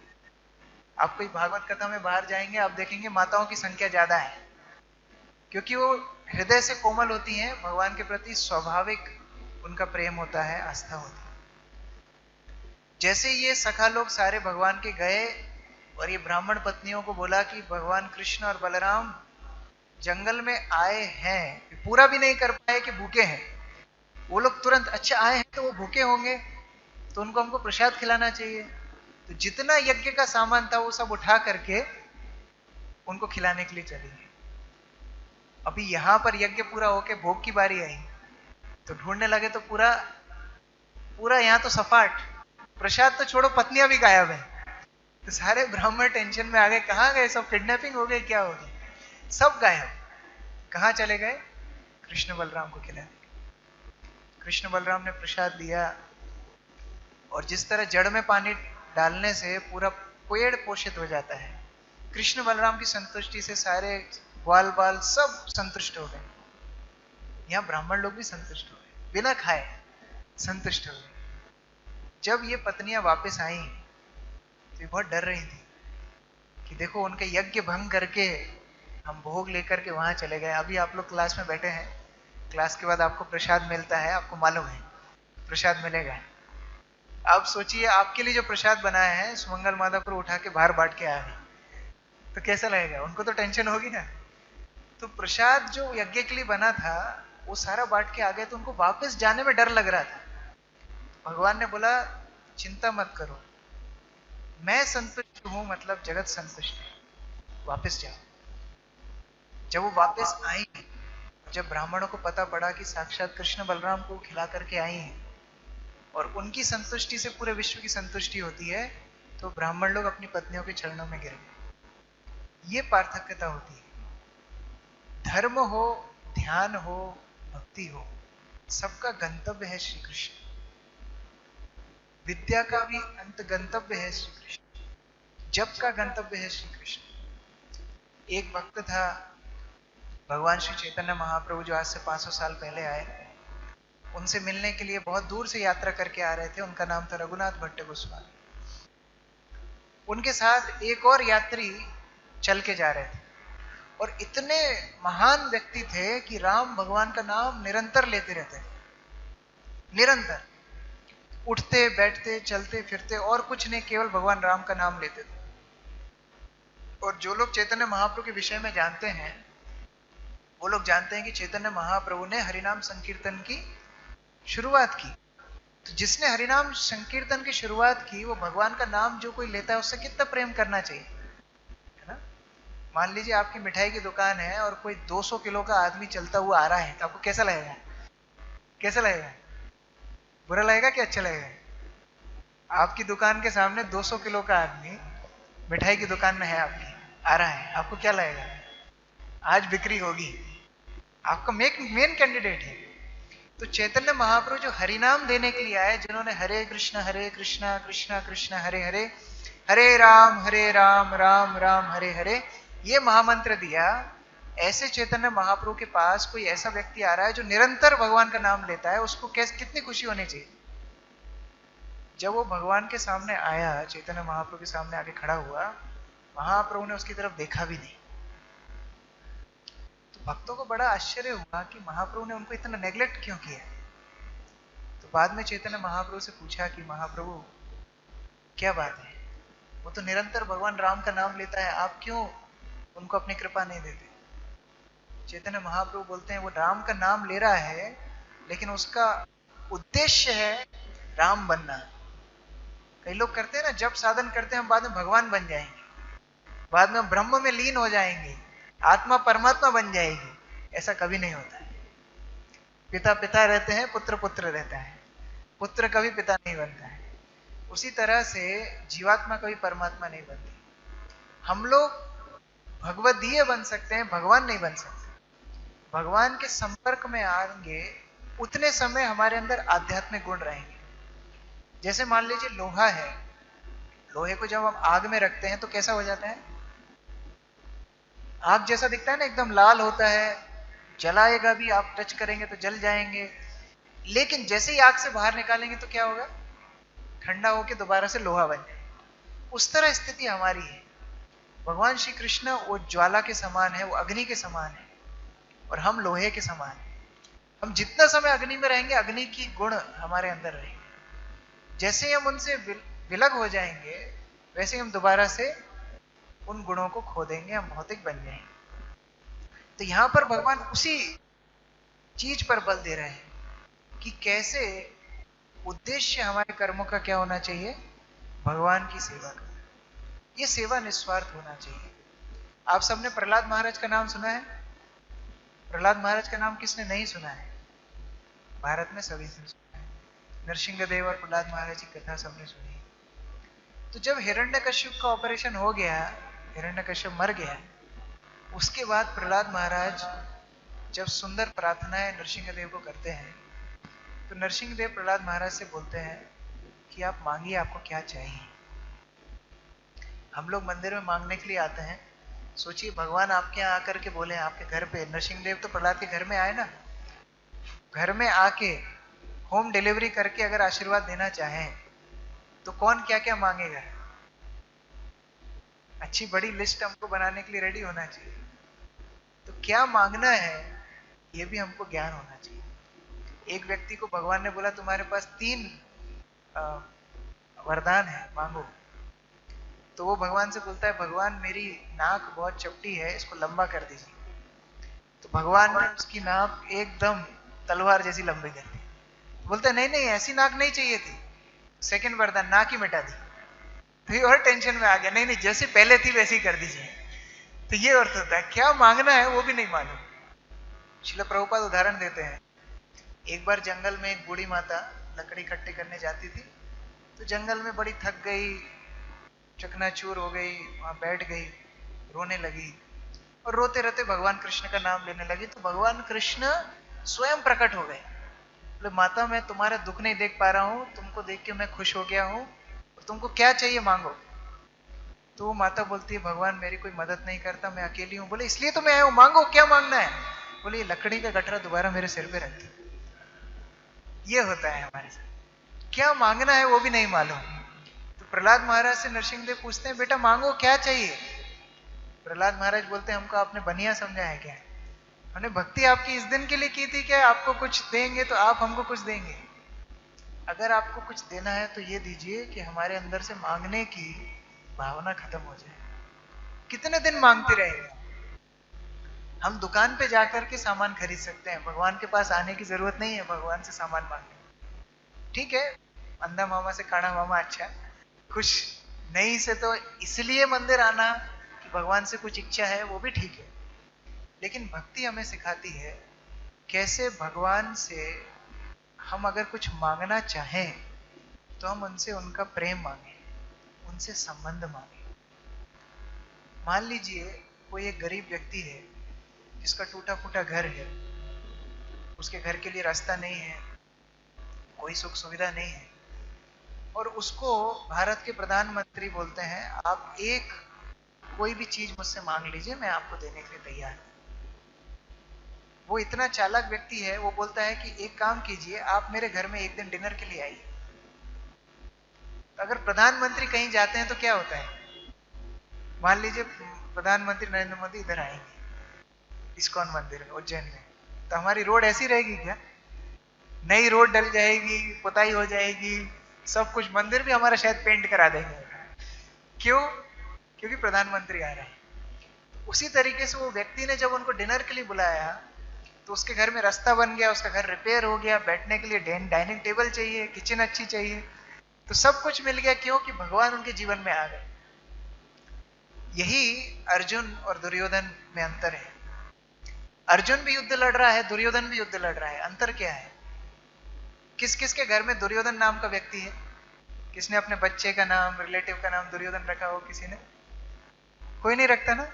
आप कोई भागवत कथा में बाहर जाएंगे, आप देखेंगे माताओं की संख्या ज्यादा है, क्योंकि वो हृदय से कोमल होती हैं, भगवान के प्रति स्वाभाविक उनका प्रेम होता है, आस्था होती है। जैसे ये सखा लोग सारे भगवान के गए और ये ब्राह्मण पत्नियों को बोला कि भगवान कृष्ण और बलराम जंगल में आए हैं, पूरा भी नहीं कर पाए कि भूखे हैं, वो लोग तुरंत अच्छा आए हैं तो वो भूखे होंगे, तो उनको हमको प्रसाद खिलाना चाहिए। तो जितना यज्ञ का सामान था वो सब उठा करके उनको खिलाने के लिए चले गए। अभी यहां पर यज्ञ पूरा होके भोग की बारी आई, तो ढूंढने लगे तो पूरा पूरा यहां तो सपाट, प्रसाद तो छोड़ो, पत्नियां भी गायब है। तो सारे ब्राह्मण टेंशन में आ गए, कहां गए सब, किडनैपिंग हो गई क्या हो गई, सब गायब। कहां चले गए? कृष्ण बलराम को खिलाने। कृष्ण बलराम ने प्रसाद दिया, और जिस तरह जड़ में पानी डालने से पूरा पेड़ पोषित हो जाता है, कृष्ण बलराम की संतुष्टि से सारे ग्वाल बाल सब संतुष्ट हो गए। यहां ब्राह्मण लोग भी संतुष्ट हो गए, बिना खाए संतुष्ट हो गए। जब ये पत्नियां वापस आई तो ये बहुत डर रही थी कि देखो उनके यज्ञ भंग करके हम भोग लेकर के वहां चले गए। अभी आप लोग क्लास में बैठे हैं, क्लास के बाद आपको प्रसाद मिलता है, आपको मालूम है प्रसाद मिलेगा। आप सोचिए आपके लिए जो प्रसाद बनाया है सुमंगल माता को उठा के बाहर बांट के आ गए, तो कैसा लगेगा? उनको तो टेंशन होगी ना। तो प्रसाद जो यज्ञ के लिए बना था वो सारा बांट के आ गए, तो उनको वापस जाने में डर लग रहा था। भगवान ने बोला चिंता मत करो, मैं संतुष्ट हूं, मतलब जगत संतुष्ट है, वापस जाओ। जब वो वापस आई, जब ब्राह्मणों को पता पड़ा कि साक्षात कृष्ण बलराम को खिला करके आई हैं और उनकी संतुष्टि से पूरे विश्व की संतुष्टि होती है, तो ब्राह्मण लोग अपनी पत्नियों के चरणों में गिर गए। ये पार्थक्यता होती है। धर्म हो, ध्यान हो, भक्ति हो, सबका गंतव्य है श्री कृष्ण। विद्या का भी अंत गंतव्य है श्री कृष्ण, जप का गंतव्य है श्री कृष्ण। एक भक्त था भगवान श्री चैतन्य महाप्रभु, जो आज से 500 साल पहले आए, उनसे मिलने के लिए बहुत दूर से यात्रा करके आ रहे थे। उनका नाम था रघुनाथ भट्ट गोस्वामी। उनके साथ एक और यात्री चल के जा रहे थे, और इतने महान व्यक्ति थे कि राम भगवान का नाम निरंतर लेते रहते, निरंतर उठते बैठते चलते फिरते और कुछ नहीं, केवल भगवान राम का नाम लेते थे। और जो लोग चैतन्य महाप्रभु के विषय में जानते हैं, वो लोग जानते हैं कि चैतन्य महाप्रभु ने हरिनाम संकीर्तन की शुरुआत की। तो जिसने हरिनाम संकीर्तन की शुरुआत की, वो भगवान का नाम जो कोई लेता है उससे कितना प्रेम करना चाहिए, है ना? मान लीजिए आपकी मिठाई की दुकान है और कोई 200 किलो का आदमी चलता हुआ आ रहा है, तो आपको कैसा लगेगा? कैसा लगेगा? बुरा लगेगा कि अच्छा लगेगा? आपकी दुकान के सामने 200 किलो का आदमी मिठाई की दुकान में है आपकी, आ रहा है, आपको क्या लगेगा? आज बिक्री होगी, आपका मेन कैंडिडेट है। तो चैतन्य महाप्रभु जो हरिनाम देने के लिए आए, जिन्होंने हरे कृष्णा कृष्णा कृष्णा हरे हरे, हरे राम राम राम हरे हरे, ये महामंत्र दिया, ऐसे चैतन्य महाप्रभु के पास कोई ऐसा व्यक्ति आ रहा है जो निरंतर भगवान का नाम लेता है, उसको कितनी खुशी होनी चाहिए। जब वो भगवान के सामने आया, चैतन्य महाप्रभु के सामने आके खड़ा हुआ, महाप्रभु ने उसकी तरफ देखा भी नहीं। तो भक्तों को बड़ा आश्चर्य हुआ कि महाप्रभु ने उनको इतना नेग्लेक्ट क्यों किया। तो बाद में चैतन्य महाप्रभु से पूछा कि महाप्रभु क्या बात है, वो तो निरंतर भगवान राम का नाम लेता है, आप क्यों उनको अपनी कृपा नहीं देते? चैतन्य महाप्रभु बोलते हैं वो राम का नाम ले रहा है, लेकिन उसका उद्देश्य है राम बनना। कई लोग करते हैं ना, जब साधन करते हैं हम बाद में भगवान बन जाएंगे, बाद में हम ब्रह्म में लीन हो जाएंगे, आत्मा परमात्मा बन जाएगी। ऐसा कभी नहीं होता है। पिता पिता रहते हैं, पुत्र पुत्र रहता है, पुत्र कभी पिता नहीं बनता है। उसी तरह से जीवात्मा कभी परमात्मा नहीं बनती। हम लोग भगवदीय बन सकते हैं, भगवान नहीं बन सकते। भगवान के संपर्क में आएंगे उतने समय हमारे अंदर आध्यात्मिक गुण रहेंगे। जैसे मान लीजिए लोहा है, लोहे को जब हम आग में रखते हैं तो कैसा हो जाता है? आग जैसा दिखता है ना, एकदम लाल होता है, जलाएगा भी, आप टच करेंगे तो जल जाएंगे। लेकिन जैसे ही आग से बाहर निकालेंगे तो क्या होगा? ठंडा होके दोबारा से लोहा बन जाए। उस तरह स्थिति हमारी है। भगवान श्री कृष्ण वो ज्वाला के समान है, वो अग्नि के समान है, और हम लोहे के समान है। हम जितना समय अग्नि में रहेंगे, अग्नि की गुण हमारे अंदर रहेंगे। जैसे ही हम उनसे विलग हो जाएंगे, वैसे ही हम दोबारा से उन गुणों को खो देंगे, हम भौतिक बन जाएंगे। तो यहां पर भगवान उसी चीज पर बल दे रहे हैं कि कैसे उद्देश्य हमारे कर्मों का क्या होना चाहिए, भगवान की सेवा का। ये सेवा निस्वार्थ होना चाहिए। आप सबने प्रहलाद महाराज का नाम सुना है? प्रहलाद महाराज का नाम किसने नहीं सुना है? भारत में सभी ने सुना है। नरसिंहदेव और प्रहलाद महाराज की कथा सबने सुनी। तो जब हिरण्यकश्यप का ऑपरेशन हो गया, हिरण्यकश्यप मर गया, उसके बाद प्रहलाद महाराज जब सुंदर प्रार्थनाएं नरसिंहदेव को करते हैं, तो नरसिंहदेव प्रहलाद महाराज से बोलते हैं कि आप मांगिए, आपको क्या चाहिए। हम लोग मंदिर में मांगने के लिए आते हैं, सोचिए भगवान आपके यहाँ आकर के बोले, आपके घर पे, नरसिंहदेव तो प्रहलाद के घर में आए ना, घर में आके होम डिलीवरी करके अगर आशीर्वाद देना चाहें तो कौन क्या क्या मांगेगा? अच्छी बड़ी लिस्ट हमको बनाने के लिए रेडी होना चाहिए। तो क्या मांगना है, ये भी हमको ज्ञान होना चाहिए। एक व्यक्ति को भगवान ने बोला तुम्हारे पास 3 वरदान है, मांगो। तो वो भगवान से बोलता है, भगवान मेरी नाक बहुत चपटी है, इसको लंबा कर दीजिए। तो भगवान ने उसकी नाक एकदम तलवार जैसी लंबी कर दी। बोलता है नहीं नहीं, ऐसी नाक नहीं चाहिए थी। सेकंड वरदान, नाक ही मिटा दी। तो ये और टेंशन में आ गया, नहीं नहीं, जैसे पहले थी वैसे ही कर दीजिए। तो ये अर्थ होता है, क्या मांगना है वो भी नहीं मालूम। श्रील प्रभुपाद उदाहरण देते हैं, एक बार जंगल में एक बूढ़ी माता लकड़ी इकट्ठी करने जाती थी। तो जंगल में बड़ी थक गई, चकनाचूर हो गई, वहां बैठ गई, रोने लगी, और रोते रोते भगवान कृष्ण का नाम लेने लगी। तो भगवान कृष्ण स्वयं प्रकट हो गए। बोले माता, मैं तुम्हारा दुख नहीं देख पा रहा हूं, तुमको देख के मैं खुश हो गया हूं, तुमको क्या चाहिए मांगो। तो वो माता बोलती है, भगवान मेरी कोई मदद नहीं करता, मैं अकेली हूं। बोले इसलिए तो मैं आया हूं, मांगो, क्या मांगना है। बोले ये लकड़ी का गठरा दोबारा मेरे सिर पे रख दो। ये होता है हमारे साथ, क्या मांगना है वो भी नहीं मालूम। तो प्रहलाद महाराज से नरसिंहदेव पूछते हैं, बेटा मांगो, क्या चाहिए। प्रहलाद महाराज बोलते हैं, हमको आपने बनिया समझा है क्या? हमने भक्ति आपकी इस दिन के लिए की थी क्या आपको कुछ देंगे तो आप हमको कुछ देंगे? अगर आपको कुछ देना है तो ये दीजिए कि हमारे अंदर से मांगने की भावना खत्म हो जाए। कितने दिन मांगते रहेंगे? हम दुकान पे जाकर के सामान खरीद सकते हैं, भगवान के पास आने की जरूरत नहीं है भगवान से सामान मांगने। ठीक है, अंधा मामा से काना मामा अच्छा, कुछ नहीं से तो इसलिए मंदिर आना कि भगवान से कुछ इच्छा है, वो भी ठीक है। लेकिन भक्ति हमें सिखाती है कैसे भगवान से हम अगर कुछ मांगना चाहें तो हम उनसे उनका प्रेम मांगे, उनसे संबंध मांगे। मान लीजिए कोई एक गरीब व्यक्ति है जिसका टूटा फूटा घर है, उसके घर के लिए रास्ता नहीं है, कोई सुख सुविधा नहीं है, और उसको भारत के प्रधानमंत्री बोलते हैं आप एक कोई भी चीज मुझसे मांग लीजिए, मैं आपको देने के लिए तैयार हूं। वो इतना चालाक व्यक्ति है, वो बोलता है कि एक काम कीजिए, आप मेरे घर में एक दिन डिनर के लिए आइए। अगर प्रधानमंत्री कहीं जाते हैं तो क्या होता है? मान लीजिए प्रधानमंत्री नरेंद्र मोदी इधर आएंगे इस्कॉन मंदिर में उज्जैन में, तो हमारी रोड ऐसी रहेगी क्या? नई रोड डल जाएगी, पुताई हो जाएगी, सब कुछ, मंदिर भी हमारा शायद पेंट करा देंगे। क्यों? क्योंकि प्रधानमंत्री आ रहे हैं। उसी तरीके से वो व्यक्ति ने जब उनको डिनर के लिए बुलाया तो उसके घर में रास्ता बन गया, उसका घर रिपेयर हो गया, बैठने के लिए डाइनिंग टेबल चाहिए, किचन अच्छी चाहिए, तो सब कुछ मिल गया। क्यों? कि भगवान उनके जीवन में आ गए। यही अर्जुन और दुर्योधन में अंतर है। अर्जुन भी युद्ध लड़ रहा है, दुर्योधन भी युद्ध लड़ रहा है। अंतर क्या है? किस किस के घर में दुर्योधन नाम का व्यक्ति है? किसने अपने बच्चे का नाम, रिलेटिव का नाम दुर्योधन रखा हो? किसी ने? कोई नहीं रखता ना।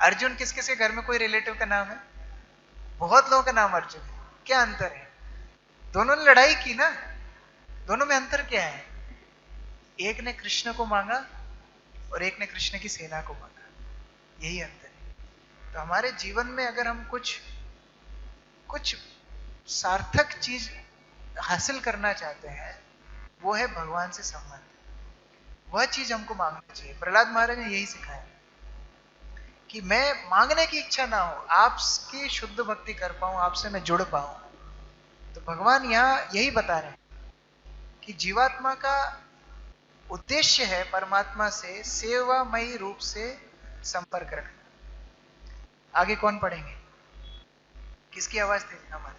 अर्जुन किस किस के घर में कोई रिलेटिव का नाम है? बहुत लोगों का नाम अर्जुन है। क्या अंतर है? दोनों ने लड़ाई की ना, दोनों में अंतर क्या है? एक ने कृष्ण को मांगा और एक ने कृष्ण की सेना को मांगा, यही अंतर है। तो हमारे जीवन में अगर हम कुछ सार्थक चीज हासिल करना चाहते हैं वो है भगवान से संबंध। वह चीज हमको मांगना चाहिए। प्रहलाद महाराज ने यही सिखाया कि मैं मांगने की इच्छा ना हो, आपकी शुद्ध भक्ति कर पाऊं, आपसे मैं जुड़ पाऊं। तो भगवान यहाँ यही बता रहे हैं कि जीवात्मा का उद्देश्य है परमात्मा से सेवामयी रूप से संपर्क रखना। आगे कौन पढ़ेंगे? किसकी आवाज थी हमारे?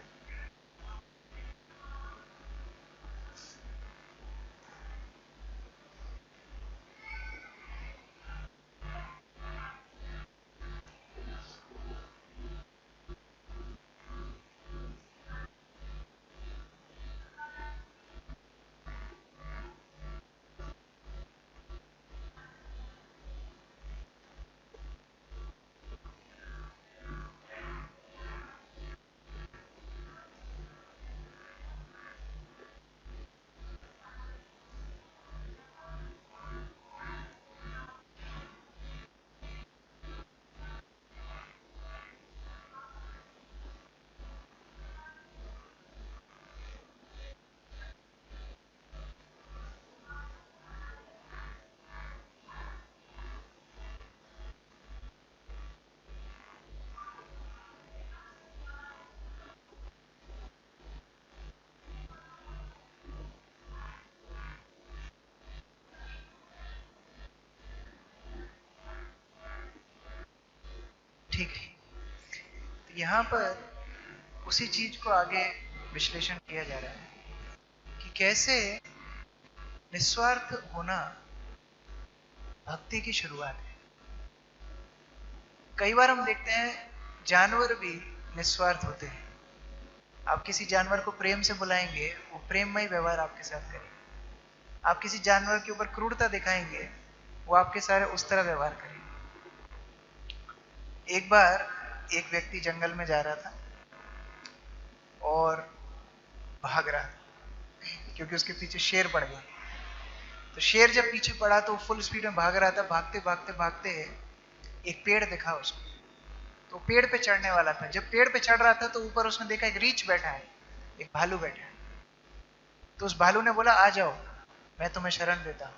ठीक है। तो यहाँ पर उसी चीज को आगे विश्लेषण किया जा रहा है कि कैसे निस्वार्थ होना भक्ति की शुरुआत है। कई बार हम देखते हैं जानवर भी निस्वार्थ होते हैं। आप किसी जानवर को प्रेम से बुलाएंगे, वो प्रेममय व्यवहार आपके साथ करेगा। आप किसी जानवर के ऊपर क्रूरता दिखाएंगे, वो आपके साथ उस तरह व्यवहार करेगा। एक बार एक व्यक्ति जंगल में जा रहा था और भाग रहा था क्योंकि उसके पीछे शेर पड़ गया। तो शेर जब पीछे पड़ा तो फुल स्पीड में भाग रहा था। भागते भागते भागते एक पेड़ दिखा उसको, तो पेड़ पे चढ़ने वाला था। जब पेड़ पे चढ़ रहा था तो ऊपर उसने देखा एक रीछ बैठा है, एक भालू बैठा है। तो उस भालू ने बोला, आ जाओ, मैं तुम्हें शरण देता हूं।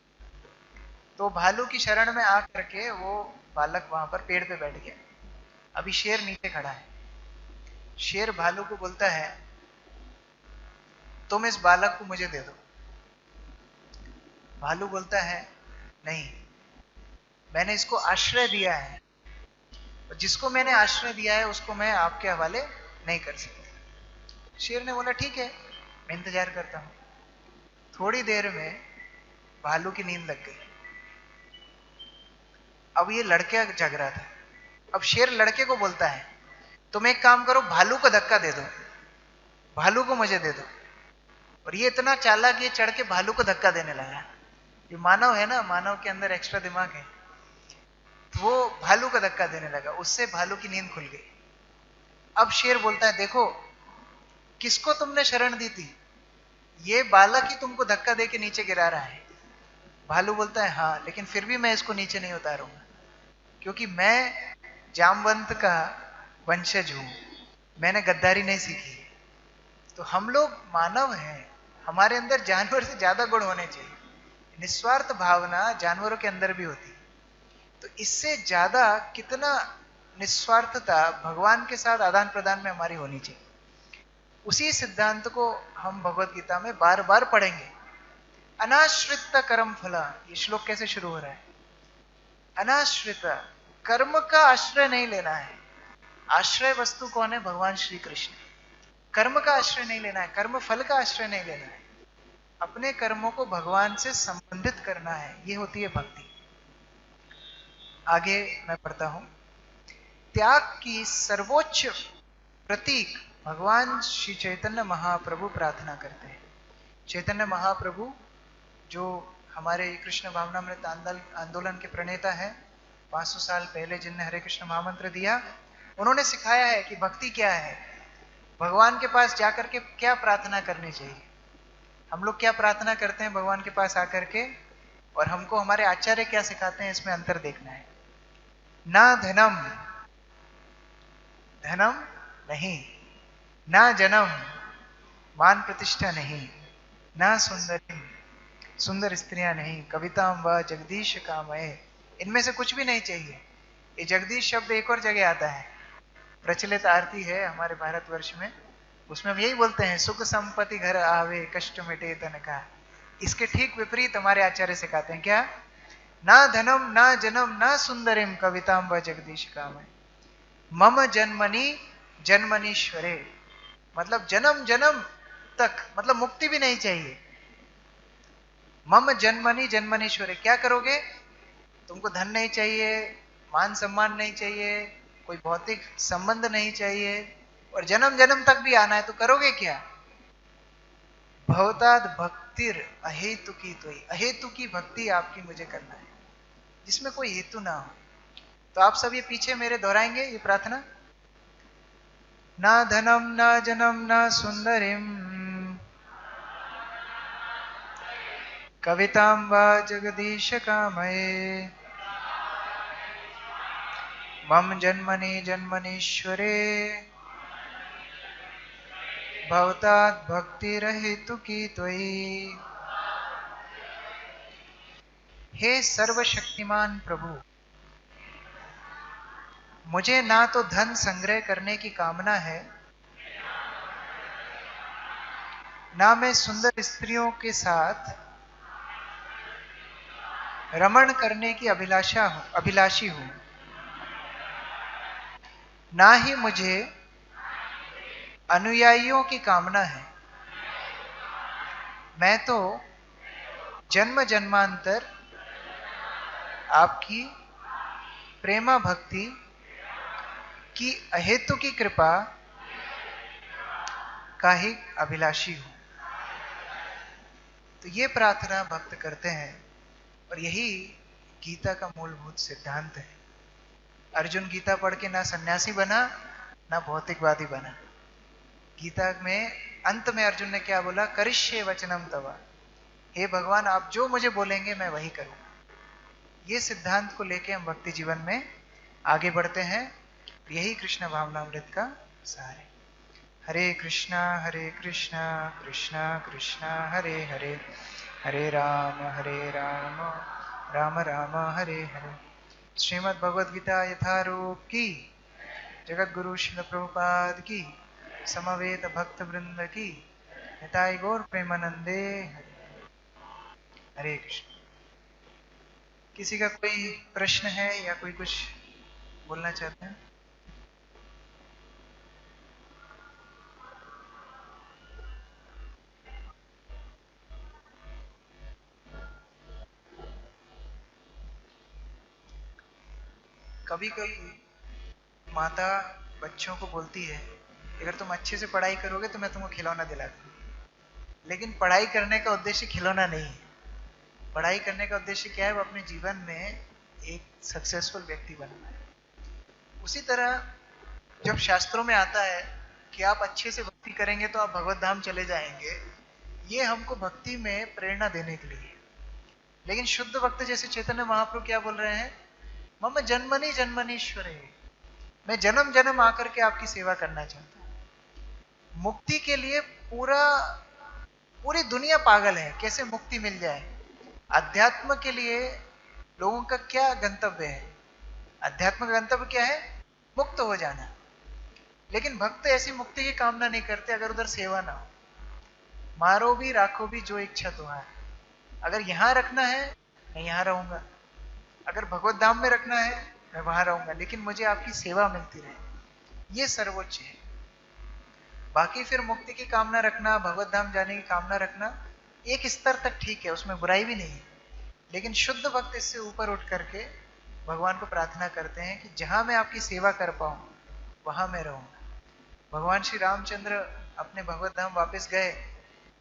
तो भालू की शरण में आ करके वो बालक वहां पर पेड़ पे बैठ गया। अभी शेर नीचे खड़ा है। शेर भालू को बोलता है, तुम इस बालक को मुझे दे दो। भालू बोलता है, नहीं, मैंने इसको आश्रय दिया है, जिसको मैंने आश्रय दिया है उसको मैं आपके हवाले नहीं कर सकता। शेर ने बोला, ठीक है, मैं इंतजार करता हूं। थोड़ी देर में भालू की नींद लग गई। अब ये लड़के जग रहा था। अब शेर लड़के को बोलता है, तुम एक काम करो, भालू को धक्का दे दो, भालू को मुझे दे दो। और ये इतना चालाक, ये चढ़ के भालू को धक्का देने लगा। ये मानव है ना, मानव के अंदर एक्स्ट्रा दिमाग है। तो वो भालू का धक्का देने लगा, उससे भालू की नींद खुल गई। अब शेर बोलता है, देखो, किसको तुमने शरण दी थी? ये बालक ही तुमको धक्का दे के नीचे गिरा रहा है। भालू बोलता है, हाँ, लेकिन फिर भी मैं इसको नीचे नहीं उतारूंगा, क्योंकि मैं जामवंत का वंशज हूं, मैंने गद्दारी नहीं सीखी। तो हम लोग मानव हैं, हमारे अंदर जानवर से ज्यादा गुण होने चाहिए। निस्वार्थ भावना जानवरों के अंदर भी होती है। तो इससे ज्यादा कितना निस्वार्थता भगवान के साथ आदान प्रदान में हमारी होनी चाहिए। उसी सिद्धांत को हम भगवत गीता में बार बार पढ़ेंगे। अनाश्रित कर्म फला, ये श्लोक कैसे शुरू हो रहा है? अनाश्रित, कर्म का आश्रय नहीं लेना है। आश्रय वस्तु कौन है? भगवान श्री कृष्ण। कर्म का आश्रय नहीं लेना है, कर्म फल का आश्रय नहीं लेना है। अपने कर्मों को भगवान से संबंधित करना है, ये होती है भक्ति। आगे मैं पढ़ता हूं। त्याग की सर्वोच्च प्रतीक भगवान श्री चैतन्य महाप्रभु प्रार्थना करते हैं। चैतन्य महाप्रभु जो हमारे कृष्ण भावनामृत आंदोलन के प्रणेता है, 500 साल पहले जिनने हरे कृष्ण महामंत्र दिया, उन्होंने सिखाया है कि भक्ति क्या है, भगवान के पास जाकर के क्या प्रार्थना करनी चाहिए। हम लोग क्या प्रार्थना करते हैं भगवान के पास आकर के, और हमको हमारे आचार्य क्या सिखाते हैं, इसमें अंतर देखना है। ना धनम, धनम नहीं, ना जन्म, मान प्रतिष्ठा नहीं, ना सुंदरी, सुंदर स्त्रियां नहीं, कविताम व जगदीश कामये, इनमें से कुछ भी नहीं चाहिए। ये जगदीश शब्द एक और जगह आता है, प्रचलित आरती है हमारे भारतवर्ष में, उसमें हम यही बोलते हैं, सुख संपत्ति घर आवे कष्ट मिटे तन का। इसके ठीक विपरीत हमारे आचार्य सिखाते हैं क्या, ना धनम ना जन्म ना सुंदरिम कविताम व जगदीश कामये, मम जन्मनि जन्मनीश्वरे, मतलब जन्म जन्म तक, मतलब मुक्ति भी नहीं चाहिए। मम जन्मनि जन्मनीश्वरे, क्या करोगे, तुमको धन नहीं चाहिए, मान सम्मान नहीं चाहिए, कोई भौतिक संबंध नहीं चाहिए, और जन्म जन्म तक भी आना है तो करोगे क्या, भवताद भक्तिर अहेतु की, तो अहेतु की भक्ति आपकी मुझे करना है, जिसमें कोई हेतु ना हो। तो आप सब ये पीछे मेरे दोहराएंगे ये प्रार्थना, ना धनम ना जन्म ना सुंदरिम कवितां वा जगदीश कामये, मम जन्मनि जन्मनीश्वरे भवतात् भक्तिरहेतु की त्वयि। हे सर्वशक्तिमान प्रभु, मुझे ना तो धन संग्रह करने की कामना है, ना मैं सुंदर स्त्रियों के साथ रमण करने की अभिलाषी हूं, ना ही मुझे अनुयायियों की कामना है। मैं तो जन्म जन्मांतर आपकी प्रेमा भक्ति की अहेतु की कृपा का ही अभिलाषी हूं। तो ये प्रार्थना भक्त करते हैं, और यही गीता का मूलभूत सिद्धांत है। अर्जुन गीता पढ़ के ना सन्यासी बना ना भौतिकवादी बना। गीता में अंत में अर्जुन ने क्या बोला, करिष्ये वचनम तवा, हे भगवान आप जो मुझे बोलेंगे मैं वही करूंगा। ये सिद्धांत को लेके हम भक्ति जीवन में आगे बढ़ते हैं। यही कृष्ण भावनामृत का सार है। हरे कृष्णा कृष्णा कृष्णा हरे हरे, हरे राम राम राम हरे हरे। श्रीमद् भगवद गीता यथारूप की, जगत गुरु श्रील प्रभुपाद की, समवेत भक्त वृंद की, निताई गौर प्रेमानंदे। हरे कृष्ण। किसी का कोई प्रश्न है या कोई कुछ बोलना चाहते हैं? कभी कभी माता बच्चों को बोलती है, अगर तुम अच्छे से पढ़ाई करोगे तो मैं तुमको खिलौना दिला दूंगी। लेकिन पढ़ाई करने का उद्देश्य खिलौना नहीं है। पढ़ाई करने का उद्देश्य क्या है, वो अपने जीवन में एक सक्सेसफुल व्यक्ति बनना है। उसी तरह जब शास्त्रों में आता है कि आप अच्छे से भक्ति करेंगे तो आप भगवत धाम चले जाएंगे, ये हमको भक्ति में प्रेरणा देने के लिए। लेकिन शुद्ध भक्त जैसे चैतन्य महाप्रभु क्या बोल रहे हैं, मम जन्मनि जन्मनीश्वरे, मैं जन्म जन्म आकर के आपकी सेवा करना चाहता हूं। मुक्ति के लिए पूरी दुनिया पागल है, कैसे मुक्ति मिल जाए। अध्यात्म के लिए लोगों का क्या गंतव्य है, अध्यात्म का गंतव्य क्या है, मुक्त हो जाना। लेकिन भक्त ऐसी मुक्ति की कामना नहीं करते अगर उधर सेवा ना हो। मारो भी राखो भी जो इच्छा तुम्हारी, अगर यहां रखना है मैं यहां रहूंगा, अगर भगवत धाम में रखना है मैं वहां रहूंगा, लेकिन मुझे आपकी सेवा मिलती रहे, ये सर्वोच्च है। बाकी फिर मुक्ति की कामना रखना, भगवत धाम जाने की कामना रखना एक स्तर तक ठीक है, उसमें बुराई भी नहीं है। लेकिन शुद्ध भक्त इससे ऊपर उठ करके भगवान को प्रार्थना करते हैं कि जहां मैं आपकी सेवा कर पाऊं वहां मैं रहूंगा। भगवान श्री रामचंद्र अपने भगवत धाम वापस गए,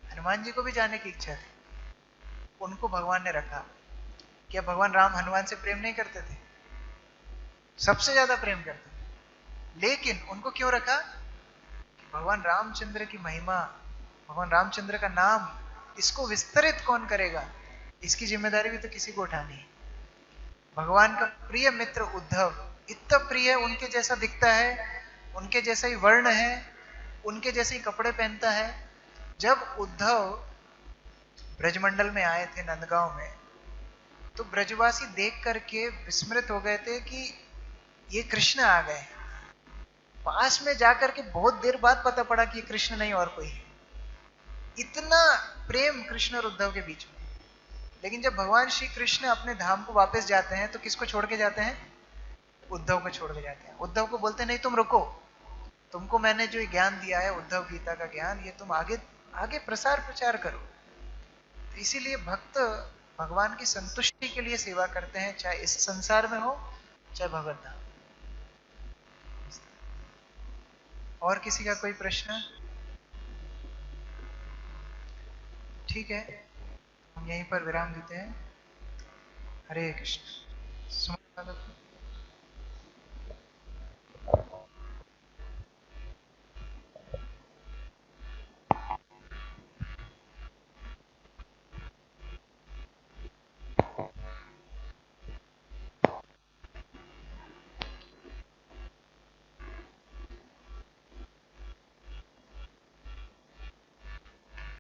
हनुमान जी को भी जाने की इच्छा थी, उनको भगवान ने रखा। क्या भगवान राम हनुमान से प्रेम नहीं करते थे? सबसे ज्यादा प्रेम करते थे। लेकिन उनको क्यों रखा? भगवान रामचंद्र की महिमा, भगवान रामचंद्र का नाम, इसको विस्तरित कौन करेगा, इसकी जिम्मेदारी भी तो किसी को उठानी है। भगवान का प्रिय मित्र उद्धव, इतना प्रिय, उनके जैसा दिखता है, उनके जैसा ही वर्ण है, उनके जैसे ही कपड़े पहनता है। जब उद्धव ब्रजमंडल में आए थे नंदगांव में, तो ब्रजवासी देख करके विस्मृत हो गए थे कि ये कृष्ण आ गए। पास में जाकर के बहुत देर बाद पता पड़ा कि ये कृष्ण नहीं और कोई है। इतना प्रेम कृष्ण और उद्धव के बीच में। लेकिन जब भगवान श्री कृष्ण अपने धाम को वापस जाते हैं तो किसको छोड़ के जाते हैं? उद्धव को छोड़ के जाते हैं। उद्धव को बोलते नहीं तुम रुको, तुमको मैंने जो ज्ञान दिया है उद्धव गीता का ज्ञान, ये तुम आगे आगे प्रसार प्रचार करो। तो इसीलिए भक्त भगवान की संतुष्टि के लिए सेवा करते हैं, चाहे इस संसार में हो चाहे भगवत धाम। और किसी का कोई प्रश्न? ठीक है, हम यहीं पर विराम देते हैं। हरे कृष्ण। सुमन